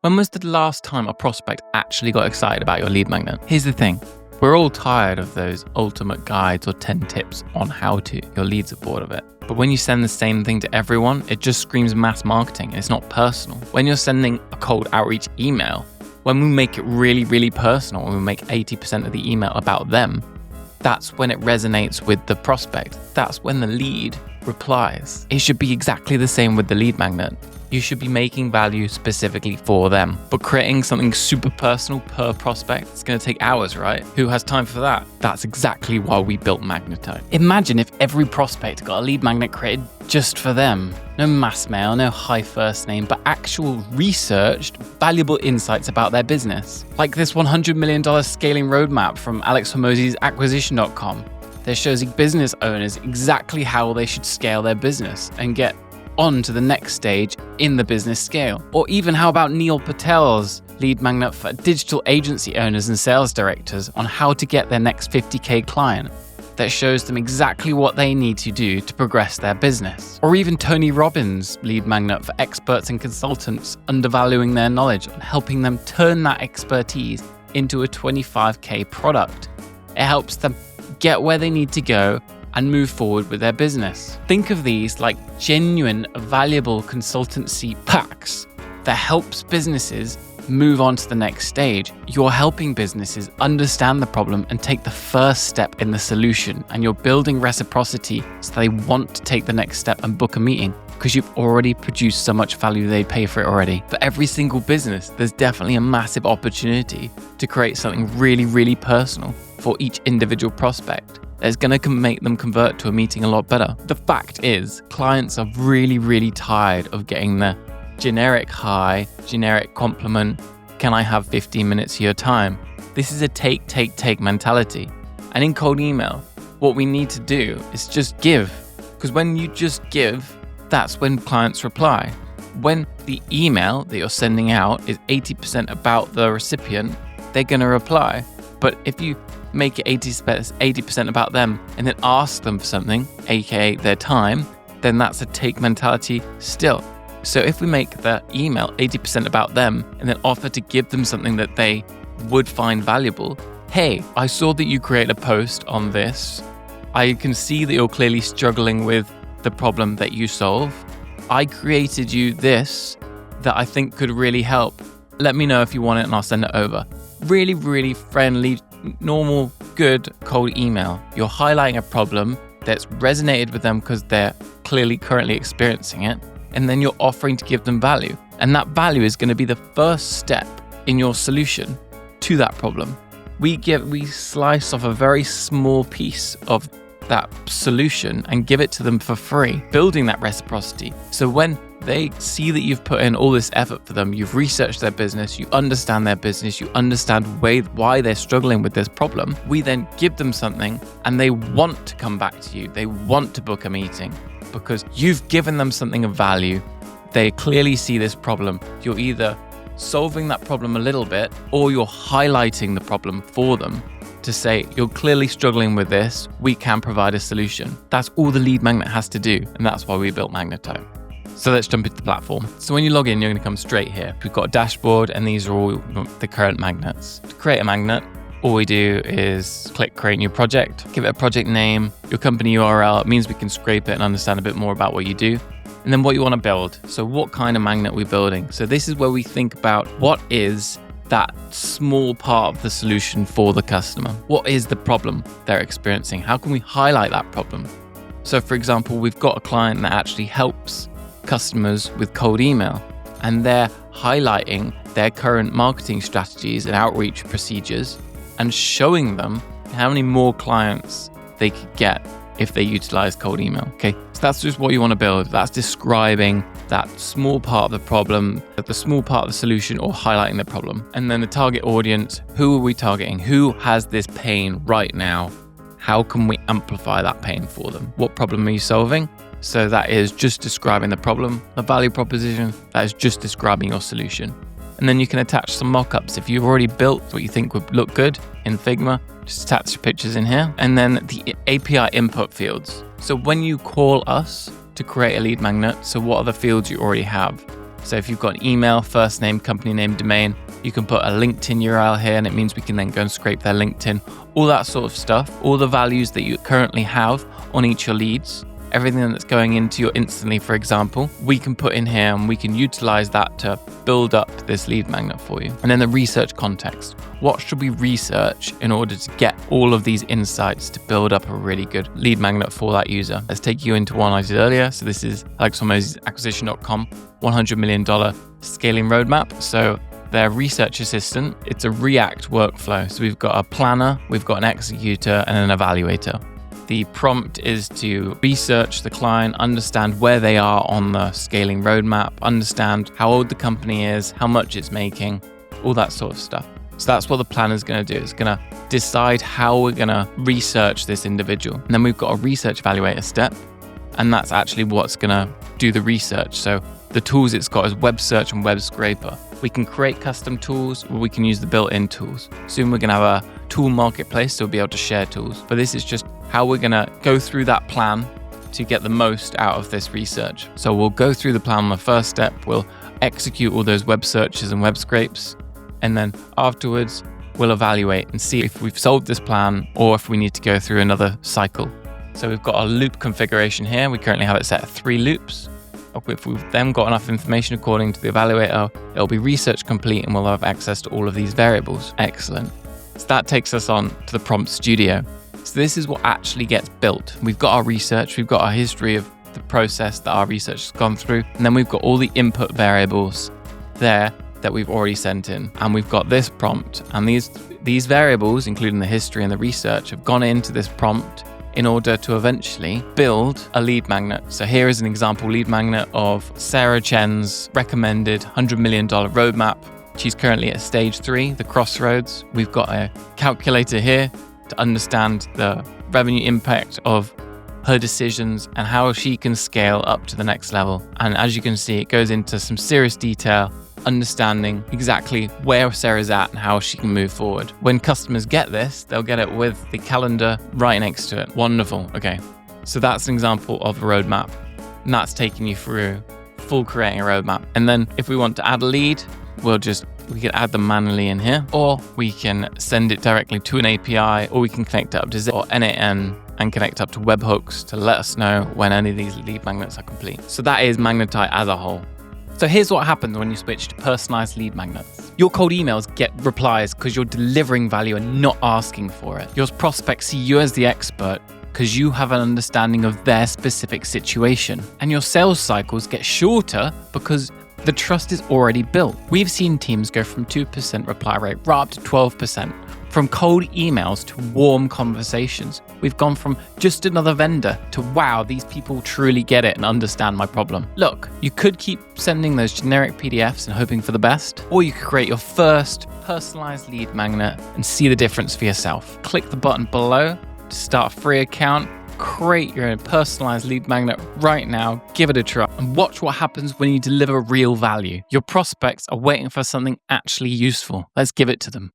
When was the last time a prospect actually got excited about your lead magnet? Here's the thing. We're all tired of those ultimate guides or 10 tips on how to. Your leads are bored of it. But when you send the same thing to everyone, it just screams mass marketing. It's not personal. When you're sending a cold outreach email, when we make it really, really personal, when we make 80% of the email about them, that's when it resonates with the prospect. That's when the lead replies. It should be exactly the same with the lead magnet. You should be making value specifically for them. But creating something super personal per prospect, it's going to take hours, right? Who has time for that? That's exactly why we built Magnetite. Imagine if every prospect got a lead magnet created just for them. No mass mail, no high first name, but actual researched, valuable insights about their business. Like this $100 million scaling roadmap from Alex Hormozi's acquisition.com. That shows business owners exactly how they should scale their business and get on to the next stage in the business scale. Or even how about Neil Patel's lead magnet for digital agency owners and sales directors on how to get their next 50K client that shows them exactly what they need to do to progress their business. Or even Tony Robbins' lead magnet for experts and consultants undervaluing their knowledge and helping them turn that expertise into a 25K product. It helps them get where they need to go and move forward with their business. Think of these like genuine, valuable consultancy packs that helps businesses move on to the next stage. You're helping businesses understand the problem and take the first step in the solution, and you're building reciprocity so they want to take the next step and book a meeting because you've already produced so much value they'd pay for it already. For every single business, there's definitely a massive opportunity to create something really, really personal for each individual prospect. That's going to make them convert to a meeting a lot better. The fact is, clients are really, really tired of getting the generic hi, generic compliment, can I have 15 minutes of your time? This is a take mentality. And in cold email, what we need to do is just give. Because when you just give, that's when clients reply. When the email that you're sending out is 80% about the recipient, they're going to reply. But if you make it 80% about them and then ask them for something, aka their time, then that's a take mentality still. So if we make the email 80% about them and then offer to give them something that they would find valuable, hey, I saw that you create a post on this. I can see that you're clearly struggling with the problem that you solve. I created you this that I think could really help. Let me know if you want it and I'll send it over. Really, really friendly, normal, good, cold email. You're highlighting a problem that's resonated with them because they're clearly currently experiencing it. And then you're offering to give them value. And that value is going to be the first step in your solution to that problem. We slice off a very small piece of that solution and give it to them for free, building that reciprocity. So when they see that you've put in all this effort for them, you've researched their business, you understand their business, you understand why they're struggling with this problem, we then give them something and they want to come back to you. They want to book a meeting because you've given them something of value. They clearly see this problem. You're either solving that problem a little bit or you're highlighting the problem for them to say, you're clearly struggling with this, we can provide a solution. That's all the lead magnet has to do, and that's why we built Magnetite. So let's jump into the platform. So when you log in, you're going to come straight here. We've got a dashboard, and these are all the current magnets. To create a magnet, all we do is click create new project, give it a project name, your company URL. It means we can scrape it and understand a bit more about what you do. And then what you want to build. So what kind of magnet we're building. So this is where we think about what is that small part of the solution for the customer. What is the problem they're experiencing? How can we highlight that problem? So for example, we've got a client that actually helps customers with cold email, and they're highlighting their current marketing strategies and outreach procedures and showing them how many more clients they could get if they utilize cold email. Okay, so that's just what you want to build. That's describing that small part of the problem, the small part of the solution, or highlighting the problem. And then the target audience, who are we targeting? Who has this pain right now? How can we amplify that pain for them? What problem are you solving? So that is just describing the problem. The value proposition, that is just describing your solution. And then you can attach some mock-ups. If you've already built what you think would look good in Figma, just attach your pictures in here. And then the API input fields. So when you call us to create a lead magnet, so what are the fields you already have? So if you've got an email, first name, company name, domain, you can put a LinkedIn URL here, and it means we can then go and scrape their LinkedIn, all that sort of stuff, all the values that you currently have on each of your leads, everything that's going into your instantly, for example, we can put in here and we can utilize that to build up this lead magnet for you. And then the research context. What should we research in order to get all of these insights to build up a really good lead magnet for that user? Let's take you into one I did earlier. So this is alexhormozesacquisition.com, $100 million scaling roadmap. So their research assistant, it's a React workflow. So we've got a planner, we've got an executor, and an evaluator. The prompt is to research the client, understand where they are on the scaling roadmap, understand how old the company is, how much it's making, all that sort of stuff. So that's what the planner is going to do. It's going to decide how we're going to research this individual. And then we've got a research evaluator step, and that's actually what's going to do the research. So the tools it's got is web search and web scraper. We can create custom tools, or we can use the built-in tools. Soon we're going to have a tool marketplace, so we'll be able to share tools. But this is just how we're going to go through that plan to get the most out of this research. So we'll go through the plan on the first step, we'll execute all those web searches and web scrapes, and then afterwards we'll evaluate and see if we've solved this plan or if we need to go through another cycle. So we've got our loop configuration here. We currently have it set at 3 loops. If we've then got enough information according to the evaluator, it'll be research complete and we'll have access to all of these variables. Excellent. So that takes us on to the prompt studio. So this is what actually gets built. We've got our research, we've got our history of the process that our research has gone through, and then we've got all the input variables there that we've already sent in. And we've got this prompt, and these variables, including the history and the research, have gone into this prompt in order to eventually build a lead magnet. So here is an example lead magnet of Sarah Chen's recommended $100 million roadmap. She's currently at stage 3, the crossroads. We've got a calculator here to understand the revenue impact of her decisions and how she can scale up to the next level. And as you can see, it goes into some serious detail, understanding exactly where Sarah's at and how she can move forward. When customers get this, they'll get it with the calendar right next to it. Wonderful. Okay, so that's an example of a roadmap, and that's taking you through full creating a roadmap. And then if we want to add a lead, we can add them manually in here, or we can send it directly to an API, or we can connect it up to Zip or N8N and connect up to webhooks to let us know when any of these lead magnets are complete. So that is Magnetite as a whole. So here's what happens when you switch to personalized lead magnets. Your cold emails get replies because you're delivering value and not asking for it. Your prospects see you as the expert because you have an understanding of their specific situation. And your sales cycles get shorter because the trust is already built. We've seen teams go from 2% reply rate right up to 12%. From cold emails to warm conversations. We've gone from just another vendor to wow, these people truly get it and understand my problem. Look, you could keep sending those generic PDFs and hoping for the best, or you could create your first personalized lead magnet and see the difference for yourself. Click the button below to start a free account. Create your own personalized lead magnet right now, give it a try, and watch what happens when you deliver real value. Your prospects are waiting for something actually useful. Let's give it to them.